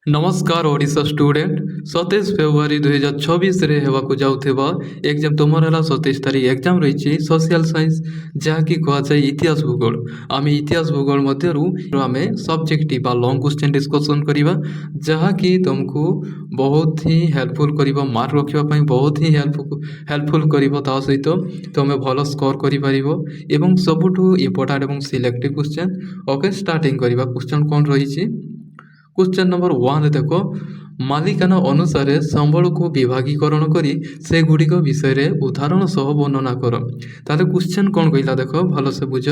नमस्कार Odisha student 27 February 2026 रे हेबाकु जाउथिबा exam तुमर हला 27 तारिख एग्जाम रहिछि सोशल साइंस जहाँकि कहुए इतिहास भूगोल। आम इतिहास भूगोल मध्यरु आमे सब्जेक्टिव बा लॉन्ग क्वेश्चन डिस्कशन करिबा जहाँकि तुमको बहुत ही हेल्पफुल करिबो मार्क रखिबा पई बहुत ही हेल्पफुल करिबो ता सहित तुमे भलो स्कोर करि परिबो एवं सबुठु इंपोर्टेंट एवं सिलेक्टिव क्वेश्चन। ओके स्टार्टिंग करिबा क्वेश्चन कोन रहिछि। क्वेश्चन नंबर 1 देख मालिकाना अनुसार संबल को विभागीकरण करी से गुड़िक विषय उदाहरण सह वर्णना कर। ताले क्वेश्चन कौन कहला देख भल से बुझ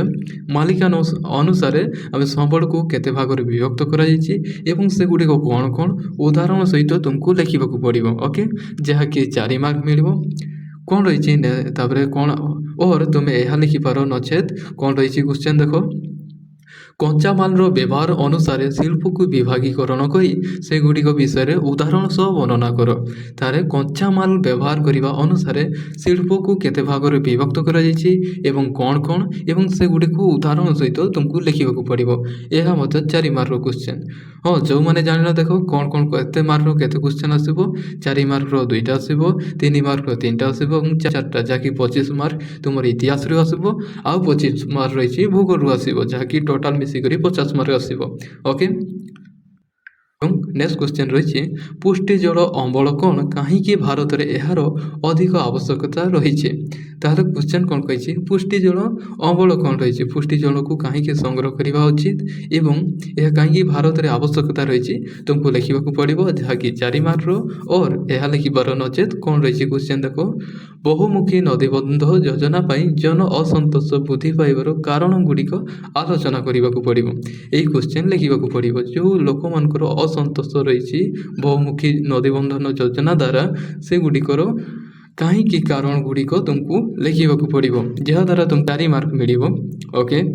मालिकाना अनुसार आम संबल को केते भाग विभक्त कर से गुड़िक कौन कौन उदाहरण सहित तुमको लिखा पड़ो। ओके जहाँकि 4 मार्क मिल कौन रही कौन और तुम्हें यह लिखिपार नचेत कौन रही क्वेश्चन देख कंचामाल व्यवहार अनुसार शिल्प को विभागीकरण करी से गुड़िक विषय उदाहरण सह वर्णना कर। तारे कंचामाल व्यवहार करने अनुसार शिल्प को केते भाग विभक्त कर कौन कौन एवं से गुड़िक उदाहरण सहित तुमको लिखा पड़ो। यह 4 मार्क क्वेश्चन। हाँ जो मैंने जान देख कौन कौन केते मार्क केते क्वेश्चन आसो 4 मार्क 2टा आसो 3 मार्क 3टा आसो 4टा जहाँकि 25 मार्क तुम इतिहास आसो आउ 25 मार्क रही भूगोल आसो जहाँकि टोटाल मिसिक 50 मार्क आसो। ओके नेक्स्ट क्वेश्चन रही पुष्टि जल अम्बल कौन कहीं भारत में यार अधिक आवश्यकता रही है। ताहले क्वेश्चन कौन कही पुष्टि जल अम्बल कौन रही पुष्टि जल को कहीं संग्रह करने उचित एवं यह कहीं भारत में आवश्यकता रही तुमको लिखा पड़ो जहाँकि 4 मार्क और यह लिखार नचेत कौन रही क्वेश्चन देख बहुमुखी नदीबंध योजना जन असंतोष वृद्धि पाइबार कारण गुड़िक आलोचना करने पड़ो। यही क्वेश्चन लिखा पड़ो जो लोक मानकर असंतोष रही बहुमुखी नदीबंधन योजना द्वारा से गुड़िकर कहीं कारण गुड़िक तुमको लिखा पड़ो जहाद्वारा तुम 4 मार्क मिल। ओके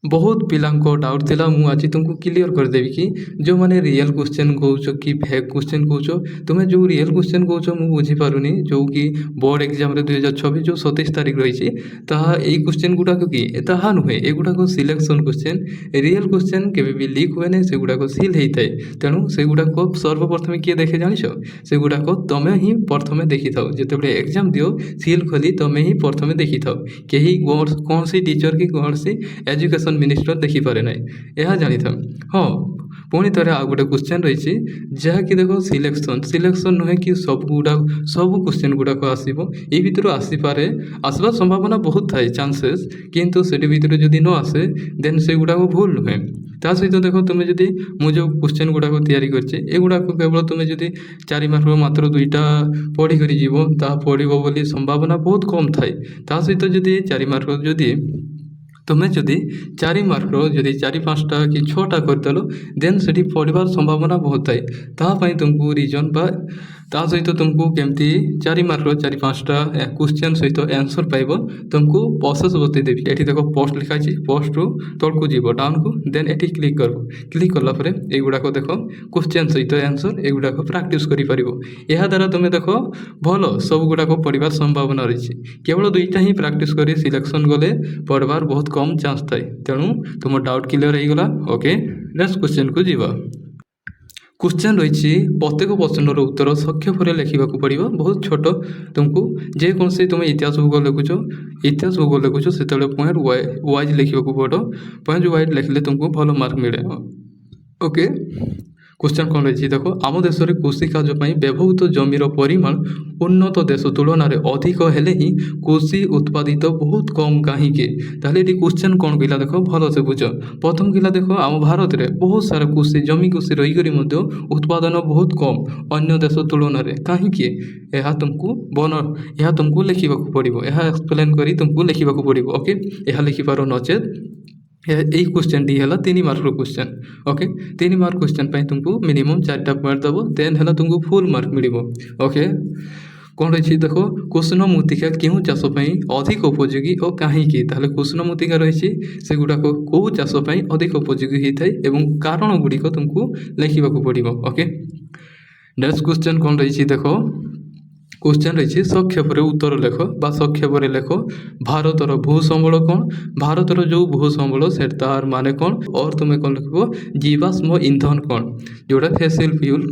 बहुत पिलांको डाउट थिला मु आज तुमको क्लियर करदेवी कि जो माने रियल क्वेश्चन कौच कि फेक क्वेश्चन कौच तुम्हें जो रियल क्वेश्चन कौच मु बुझी पारुनी जो कि बोर्ड एग्जाम रे 2026 जो 27 तारिख रही ताहा ए क्वेश्चन गुड़ाक कि ताहा नुहे एगुड़ाक सिलेक्शन क्वेश्चन रियल क्वेश्चन केबे भी लीक हुए ना से गुड़ाक सील होता है तेणु से गुड़ाक सर्वप्रथम किए देखे जानिछ से गुड़ाक तमें ही प्रथम देखी थाओ जिते एग्जाम दियो सील खोली तमें ही प्रथम देखी थाओ कहीं कौन सी टीचर कि कौन सी एजुकेशन मिनिस्टर देखिपारे ना यह जानी था। हाँ पुणी थे आ गए क्वेश्चन रही जहाँकि देख सिलेक्शन सिलेक्शन नुहे कि सब क्वेश्चन गुड़ाक आसो ये भितर आसीपे आसबार संभावना बहुत थाए चांसेस किंतु से भितर जदि न आसे देन से गुड़ाक भूल नुहे। ता सहित देख तुम्हें जदि मुझे क्वेश्चन गुड़ाक तैयारी केवल तुम्हें जदि 4 मार्क मात्र 2टा पढ़ी पढ़ो बोली संभावना बहुत कम थाए। ता सहित जदि 4 मार्क जदि तुम्हें जदि 4 मार्क जदि 4-5टा कि 6टा करदेल देन से पढ़ार संभावना बहुत थाए तापाई तुमको रिजन बा ता सहित तुमको केमती 4 मार्क 4-5टा क्वेश्चन सहित आंसर पाइब तुमको प्रोसेस बतईदेवी। ये देख पोस्ट लिखाई पोस्ट रु तलू जीव डाउन को देन ये क्लिक कर क्लिक कलापर युड़ाक देख क्वेश्चन सहित आंसर युड़ाक प्राक्ट कर यह द्वारा तुम्हें देख भल सब गुड़ाक पढ़ार संभावना रही केवल 2टा ही प्राक्ट कर सिलेक्शन गले पढ़वार बहुत कम चांस थाए तेणु तुम डाउट क्लियर हो गला। ओके नेक्स्ट क्वेश्चन को जीवा। क्वेश्चन रही प्रत्येक प्रश्नर उत्तर संक्षेप लिखा पड़ो बहुत छोट तुमको जेकोसी तुम इतिहास भूगोल लिखुच से पॉइंट वाइज लिखा पड़ो पॉइंट वाइज लिखले तुमको भल मार्क मिले। ओके क्वेश्चन कौन रही देख आम देश में कृषि कार्य व्यवहृत जमीर परिमाण उन्नत देश तुलन में अधिक हेले ही कृषि उत्पादित बहुत कम कहीं ताहले क्वेश्चन कौन कहला देख भल से बुझ प्रथम कहला देख आम भारत में बहुत सारा कृषि जमी कृषि रही उत्पादन बहुत कम अन्य देश तुलन में कहीं यह तुमको लिखा पड़ो यह एक्सप्लेन कर तुमको लिखा पड़ो। ओके यह लिखिपार नचेत यही क्वेश्चन टी है 3 mark question. Okay 3 mark question तुमको मिनिमम 4टा पॉइंट दब देन है तुमको फुल मार्क मिल। ओके कौन रही देख कृष्ण मृत्तिका क्यों चाष अधिक उपयोगी और कहीं कृष्ण मृत्तिका रही से गुड़ाक कौ चाष अधिक उपयोगी होता है कारण गुड़िक तुमको लिखा पड़ो। ओके नेक्स्ट क्वेश्चन कौन रही देख क्वेश्चन रही संक्षेप उत्तर लेख बा संक्षेप लेख भारतर भू संबल कौन भारतर जो भू संबल से तार माने कौन और तुम्हें कौन लिख जीवाश्म ईंधन कौन जोड़ा फसिल फ्यूल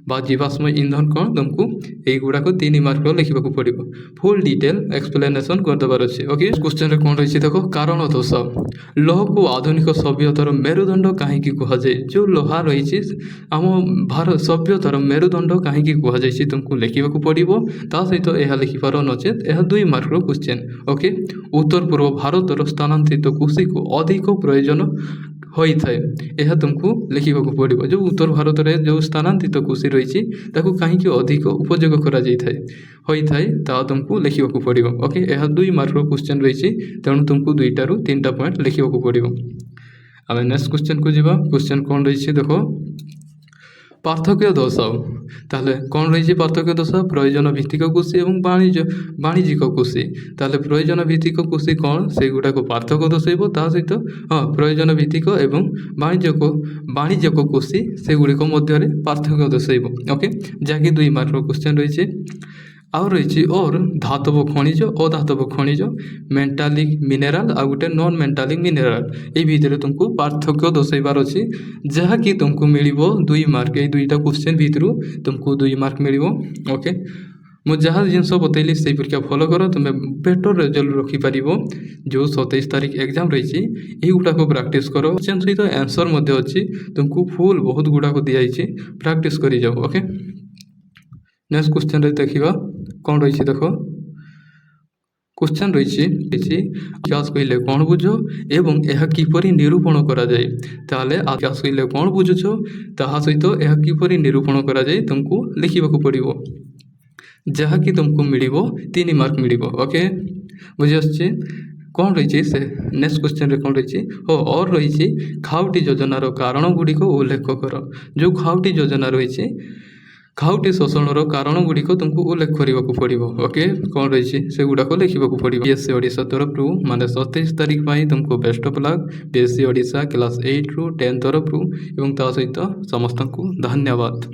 बा जीवाश्म ईंधन कौन तुमको युड़ाक 3 मार्क लिखा पड़ो फुल डिटेल एक्सप्लेनेशन करदेवार अच्छे ओके क्वेश्चन कौन रही देख कारण दोष लौह को आधुनिक सभ्यतार मेरुदंड कहीं कहुए जो लोहा रही आम भारत सभ्यतार मेरुदंड कहीं कहुए तुमको लिखा पड़ो ता सहित यह लिखिपार नचेत यह 2 मार्क क्वेश्चन ओके उत्तर पूर्व भारतर स्थानांतरित कृषि को अधिक प्रयोजन होता है यह तुमको लिखा पड़ो जो उत्तर भारत में जो स्थानांतरित कृषि रही कहीं अधिक उपयोग होता है तुमको लिखा पड़ो ओके यह 2 मार्क क्वेश्चन रही तेणु तुमको 2 रू 3टा पॉइंट लिखा पड़ो आम नेक्स्ट क्वेश्चन को जावा क्वेश्चन कौन रही देख पार्थक्य दर्शाओ ताहले कौन रही पार्थक्य दर्शाओ प्रयोजन भित्तिक कृषि और वाणिज्यिक कृषि ताहले प्रयोजन भित्तिक कृषि कौन से गुड़ाक पार्थक्य दर्शाइब ता सहित हाँ प्रयोजन भित्तिक एवं वाणिज्यिक कृषि से गुड़िक मध्य पार्थक्य दर्शाइब ओके जहाँकि 2 मार्क क्वेश्चन रही आउ रही और धातव खनिज अधातव खनिज मेटालिक मिनेराल आ गोटे नॉन मेटालिक मिनेराल ये भितर तुमको पार्थक्य दर्शाइबार अच्छी जहाँकि तुमको मिल 2 मार्क ये 2टा क्वेश्चन भितर तुमको 2 मार्क मिल ओके मु जहाँ जिनस बतैली से परीक्षा फॉलो कर तुम्हें बेटर रिजल्ट रखिपार जो 27 तारीख एग्जाम रही गुड़ाक प्राक्ट कर क्वेश्चन सहित आंसर अच्छी तुमको फुल बहुत गुड़ाक दिखाई प्राक्ट कर जाओ ओके नेक्स्ट क्वेश्चन देखा कौन रही देख क्वेश्चन रही विकास कहले कौन बुझ एवं यह किपरि निरूपण करा जाए ताले विकास कहले कौन बुझुछ ताहा सहित यह किपरि निरूपण करा जाए तुमको लिखा पड़ो जहाँकि तुमको मिल 3 मार्क मिल ओके बुझी आसछि कौन रही से नेक्स्ट क्वेश्चन कौन रही हो और रही खाउटी योजनार कारण गुड़िक उल्लेख कर जो खाउटी योजना रही खाउटी शोषणर कारण गुड़िक तुमको उल्लेख करने पड़ो ओके कौन रही से गुड़ाक लिखा पड़ो बीएससी ओडिशा तरफ माने 27 तारीख पर तुमको best of luck BSc Odisha class 8 रू 10 तरफ एवं ता सहित समस्त को धन्यवाद।